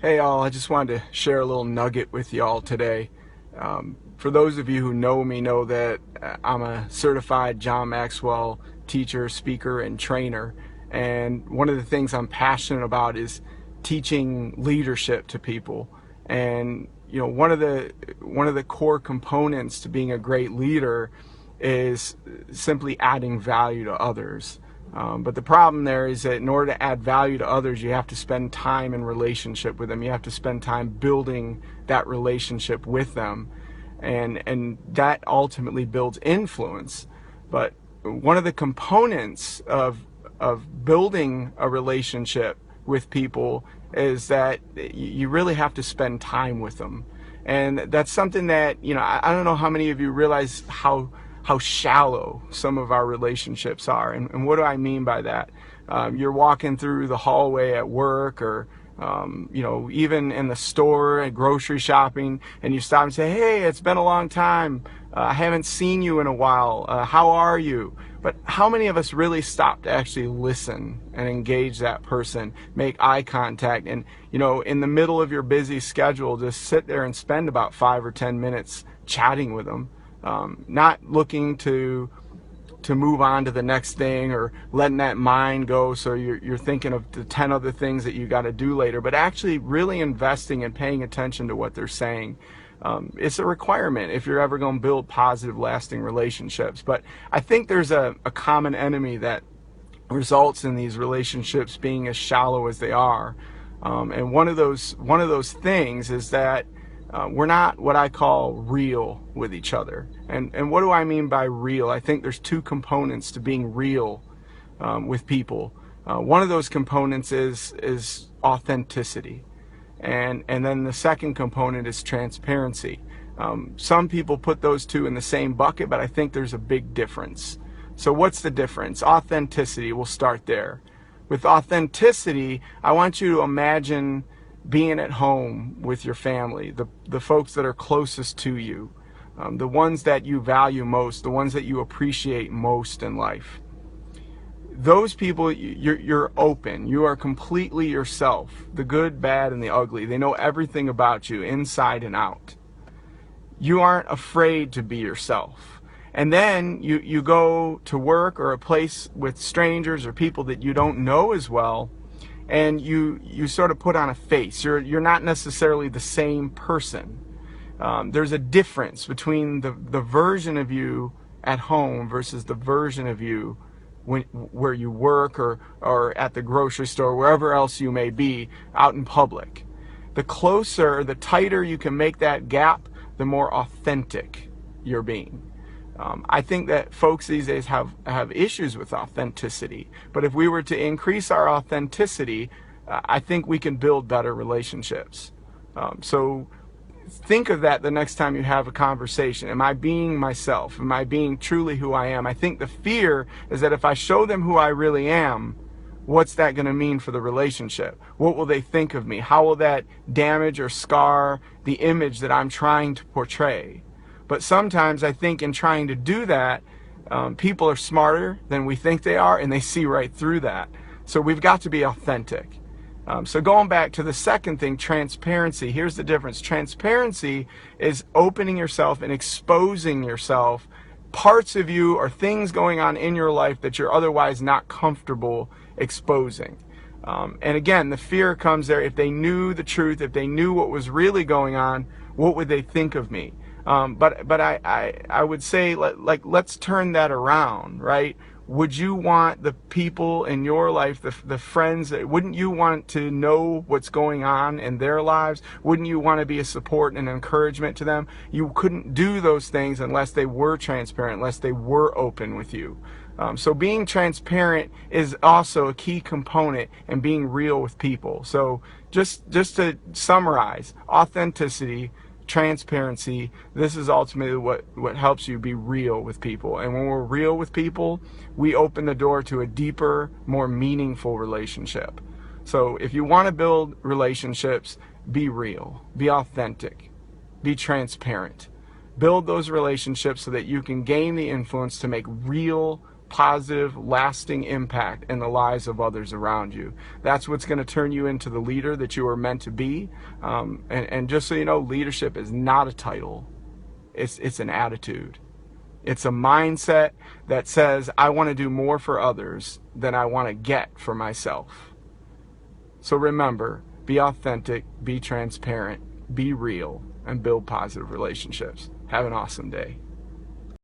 Hey all, I just wanted to share a little nugget with y'all today. For those of you who know me know that I'm a certified John Maxwell teacher, speaker, and trainer. And one of the things I'm passionate about is teaching leadership to people. And one of the core components to being a great leader is simply adding value to others. But the problem there is that in order to add value to others, you have to spend time in relationship with them. You have to spend time building that relationship with them. And that ultimately builds influence. But one of the components of building a relationship with people is that you really have to spend time with them. And that's something that, I don't know how many of you realize how shallow some of our relationships are. And what do I mean by that? You're walking through the hallway at work or even in the store and grocery shopping, and you stop and say, hey, it's been a long time. I haven't seen you in a while. How are you? But how many of us really stop to actually listen and engage that person, make eye contact, and, in the middle of your busy schedule, just sit there and spend about 5 or 10 minutes chatting with them? Not looking to move on to the next thing or letting that mind go so you're thinking of the 10 other things that you got to do later, but actually really investing and paying attention to what they're saying. It's a requirement if you're ever going to build positive, lasting relationships. But I think there's a common enemy that results in these relationships being as shallow as they are. And one of those things is that we're not what I call real with each other. And what do I mean by real? I think there's two components to being real with people. One of those components is authenticity. And then the second component is transparency. Some people put those two in the same bucket, but I think there's a big difference. So what's the difference? Authenticity, we'll start there. With authenticity, I want you to imagine being at home with your family, the folks that are closest to you, the ones that you value most, the ones that you appreciate most in life. Those people, you're open. You are completely yourself, the good, bad, and the ugly. They know everything about you, inside and out. You aren't afraid to be yourself. And then you go to work or a place with strangers or people that you don't know as well, and you sort of put on a face. You're not necessarily the same person. There's a difference between the version of you at home versus the version of you where you work or at the grocery store, wherever else you may be, out in public. The closer, the tighter you can make that gap, the more authentic you're being. I think that folks these days have issues with authenticity, but if we were to increase our authenticity, I think we can build better relationships. So think of that the next time you have a conversation. Am I being myself? Am I being truly who I am? I think the fear is that if I show them who I really am, what's that going to mean for the relationship? What will they think of me? How will that damage or scar the image that I'm trying to portray? But sometimes I think in trying to do that, people are smarter than we think they are, and they see right through that. So we've got to be authentic. So going back to the second thing, transparency. Here's the difference. Transparency is opening yourself and exposing yourself, parts of you or things going on in your life that you're otherwise not comfortable exposing. And again, the fear comes there. If they knew the truth, if they knew what was really going on, what would they think of me? But I would say, let's turn that around, right? Would you want the people in your life, the friends, wouldn't you want to know what's going on in their lives? Wouldn't you want to be a support and encouragement to them? You couldn't do those things unless they were transparent, unless they were open with you. So being transparent is also a key component in being real with people. So just to summarize, authenticity, transparency, this is ultimately what helps you be real with people. And when we're real with people, we open the door to a deeper, more meaningful relationship. So if you want to build relationships, be real, be authentic, be transparent. Build those relationships so that you can gain the influence to make real positive, lasting impact in the lives of others around you. That's what's going to turn you into the leader that you are meant to be. And just so you know, leadership is not a title. It's an attitude. It's a mindset that says, I want to do more for others than I want to get for myself. So remember, be authentic, be transparent, be real, and build positive relationships. Have an awesome day.